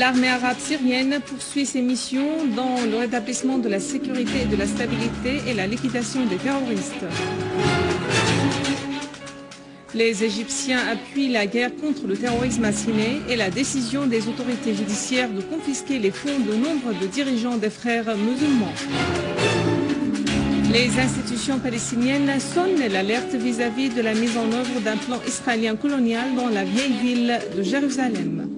L'armée arabe syrienne poursuit ses missions dans le rétablissement de la sécurité et de la stabilité et la liquidation des terroristes. Les Égyptiens appuient la guerre contre le terrorisme assassiné et la décision des autorités judiciaires de confisquer les fonds de nombre de dirigeants des frères musulmans. Les institutions palestiniennes sonnent l'alerte vis-à-vis de la mise en œuvre d'un plan israélien colonial dans la vieille ville de Jérusalem.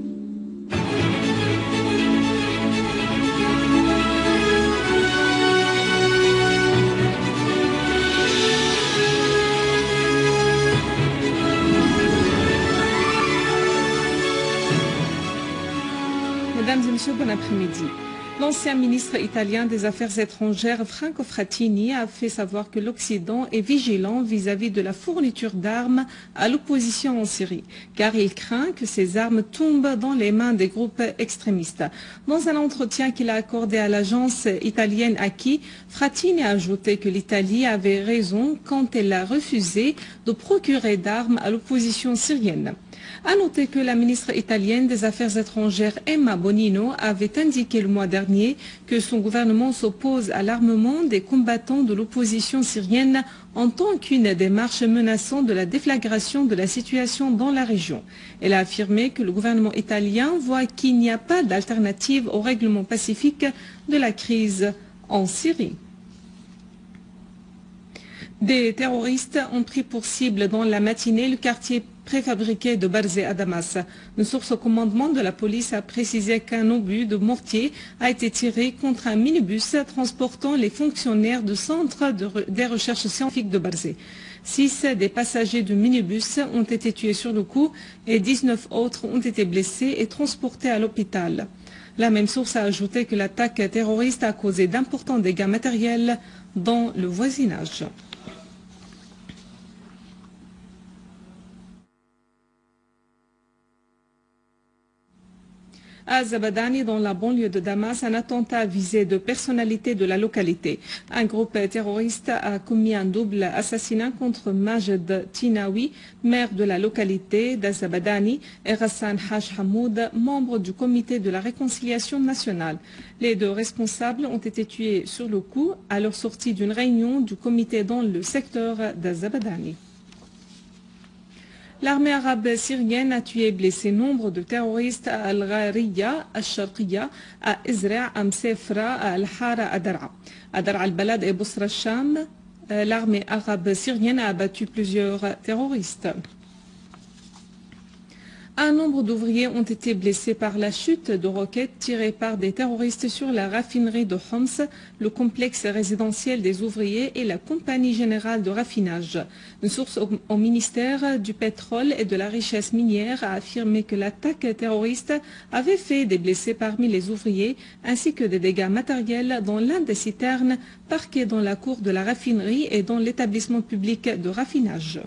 Mesdames et messieurs, bon après-midi. L'ancien ministre italien des Affaires étrangères Franco Frattini a fait savoir que l'Occident est vigilant vis-à-vis de la fourniture d'armes à l'opposition en Syrie, car il craint que ces armes tombent dans les mains des groupes extrémistes. Dans un entretien qu'il a accordé à l'agence italienne Acqui, Frattini a ajouté que l'Italie avait raison quand elle a refusé de procurer d'armes à l'opposition syrienne. À noter que la ministre italienne des Affaires étrangères Emma Bonino avait indiqué le mois dernier que son gouvernement s'oppose à l'armement des combattants de l'opposition syrienne en tant qu'une démarche menaçant de la déflagration de la situation dans la région. Elle a affirmé que le gouvernement italien voit qu'il n'y a pas d'alternative au règlement pacifique de la crise en Syrie. Des terroristes ont pris pour cible dans la matinée le quartier préfabriqué de Barzeh à Damas. Une source au commandement de la police a précisé qu'un obus de mortier a été tiré contre un minibus transportant les fonctionnaires du centre des recherches scientifiques de Barzeh. 6 des passagers du minibus ont été tués sur le coup et 19 autres ont été blessés et transportés à l'hôpital. La même source a ajouté que l'attaque terroriste a causé d'importants dégâts matériels dans le voisinage. À Zabadani, dans la banlieue de Damas, un attentat a visé deux personnalités de la localité. Un groupe terroriste a commis un double assassinat contre Majed Tinawi, maire de la localité d'Azabadani, et Hassan Haj Hamoud, membre du comité de la réconciliation nationale. Les deux responsables ont été tués sur le coup à leur sortie d'une réunion du comité dans le secteur d'Azabadani. L'armée arabe syrienne a tué et blessé nombre de terroristes à Al-Ghariya, à Sharqiya, à Ezra, à Msefra, à Al-Hara, à Dar'a. À Dar'a al-Balad et Bosra al-Sham, l'armée arabe syrienne a abattu plusieurs terroristes. Un nombre d'ouvriers ont été blessés par la chute de roquettes tirées par des terroristes sur la raffinerie de Homs, le complexe résidentiel des ouvriers et la compagnie générale de raffinage. Une source au ministère du pétrole et de la richesse minière a affirmé que l'attaque terroriste avait fait des blessés parmi les ouvriers ainsi que des dégâts matériels dans l'un des citernes parquées dans la cour de la raffinerie et dans l'établissement public de raffinage.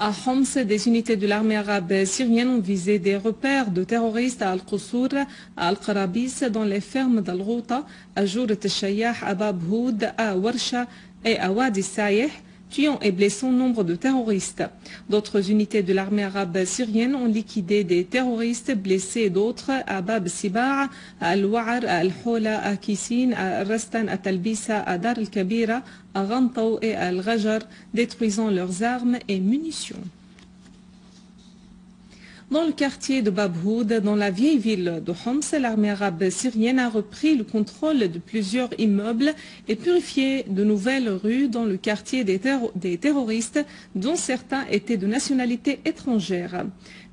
À Homs, des unités de l'armée arabe syrienne ont visé des repères de terroristes à Al-Qussour, à Al-Qarabis, dans les fermes d'Al-Ghouta, à Jourat al-Shayyah, à Bab Houd, à Warsha et à Wadi Sayeh, tuant et blessant nombre de terroristes. D'autres unités de l'armée arabe syrienne ont liquidé des terroristes blessés, d'autres à Bab Sibar, à Al-Wa'ar, à Al-Hola, à Kissin, à Rastan, à Talbisa, à Dar al-Kabira, à Ghantaou et à Al-Ghajar, détruisant leurs armes et munitions. Dans le quartier de Bab Houd, dans la vieille ville de Homs, l'armée arabe syrienne a repris le contrôle de plusieurs immeubles et purifié de nouvelles rues dans le quartier des terroristes, dont certains étaient de nationalité étrangère.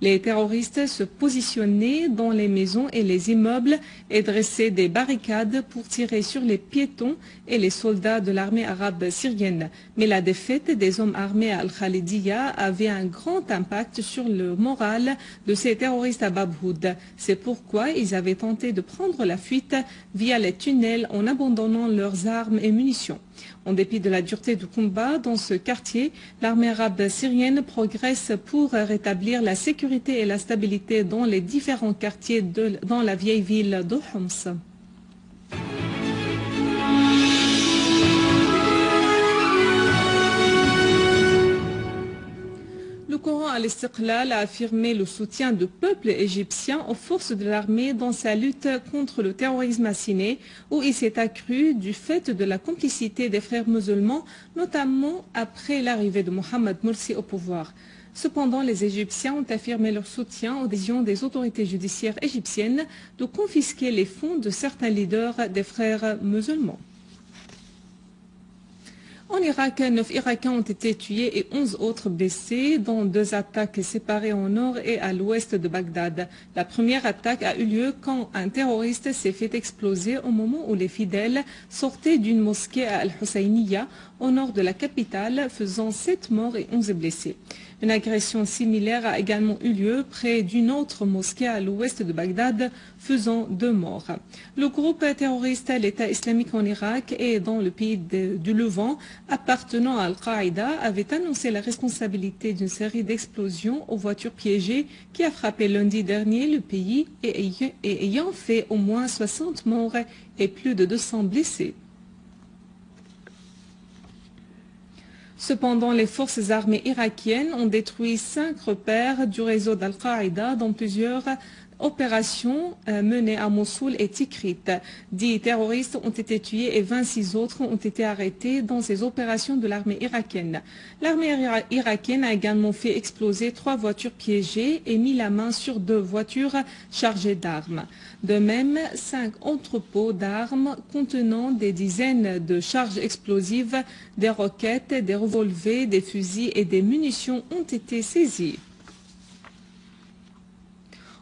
Les terroristes se positionnaient dans les maisons et les immeubles et dressaient des barricades pour tirer sur les piétons et les soldats de l'armée arabe syrienne. Mais la défaite des hommes armés à Al-Khalidiyya avait un grand impact sur le moral de ces terroristes à Bab Houd. C'est pourquoi ils avaient tenté de prendre la fuite via les tunnels en abandonnant leurs armes et munitions. En dépit de la dureté du combat dans ce quartier, l'armée arabe syrienne progresse pour rétablir la sécurité et la stabilité dans les différents quartiers dans la vieille ville de Homs. Le Le Coran Al-Istiqlal a affirmé le soutien du peuple égyptien aux forces de l'armée dans sa lutte contre le terrorisme assassiné, où il s'est accru du fait de la complicité des frères musulmans, notamment après l'arrivée de Mohamed Morsi au pouvoir. Cependant, les Égyptiens ont affirmé leur soutien aux décisions des autorités judiciaires égyptiennes de confisquer les fonds de certains leaders des frères musulmans. En Irak, 9 Irakiens ont été tués et 11 autres blessés dans 2 attaques séparées au nord et à l'ouest de Bagdad. La première attaque a eu lieu quand un terroriste s'est fait exploser au moment où les fidèles sortaient d'une mosquée à Al-Husayniya, au nord de la capitale, faisant 7 morts et 11 blessés. Une agression similaire a également eu lieu près d'une autre mosquée à l'ouest de Bagdad, faisant 2 morts. Le groupe terroriste l'État islamique en Irak et dans le pays du Levant, appartenant à Al-Qaïda, avait annoncé la responsabilité d'une série d'explosions aux voitures piégées qui a frappé lundi dernier le pays et ayant fait au moins 60 morts et plus de 200 blessés. Cependant, les forces armées irakiennes ont détruit 5 repères du réseau d'Al-Qaïda dans plusieurs opérations menées à Mossoul et Tikrit. 10 terroristes ont été tués et 26 autres ont été arrêtés dans ces opérations de l'armée irakienne. L'armée irakienne a également fait exploser 3 voitures piégées et mis la main sur 2 voitures chargées d'armes. De même, 5 entrepôts d'armes contenant des dizaines de charges explosives, des roquettes, des revolvers, des fusils et des munitions ont été saisis.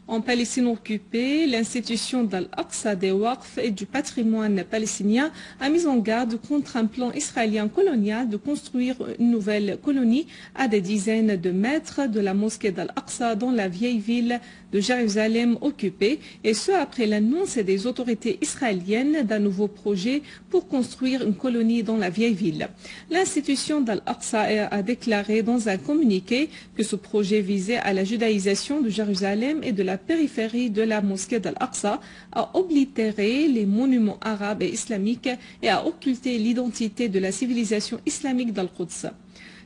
En Palestine occupée, l'institution d'Al-Aqsa des Waqf et du patrimoine palestinien a mis en garde contre un plan israélien colonial de construire une nouvelle colonie à des dizaines de mètres de la mosquée d'Al-Aqsa dans la vieille ville de Jérusalem occupée, et ce après l'annonce des autorités israéliennes d'un nouveau projet pour construire une colonie dans la vieille ville. L'institution d'Al-Aqsa a déclaré dans un communiqué que ce projet visait à la judaïsation de Jérusalem et de la périphérie de la mosquée d'Al-Aqsa, à oblitérer les monuments arabes et islamiques et à occulter l'identité de la civilisation islamique d'Al-Quds.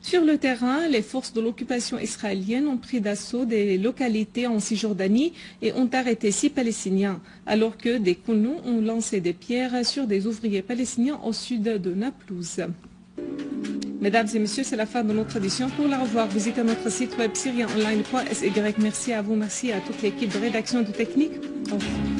Sur le terrain, les forces de l'occupation israélienne ont pris d'assaut des localités en Cisjordanie et ont arrêté 6 Palestiniens, alors que des colons ont lancé des pierres sur des ouvriers palestiniens au sud de Naplouse. Mesdames et messieurs, c'est la fin de notre édition. Pour la revoir, visitez notre site web syrienonline.sy. Merci à vous, merci à toute l'équipe de rédaction et de technique. Au revoir.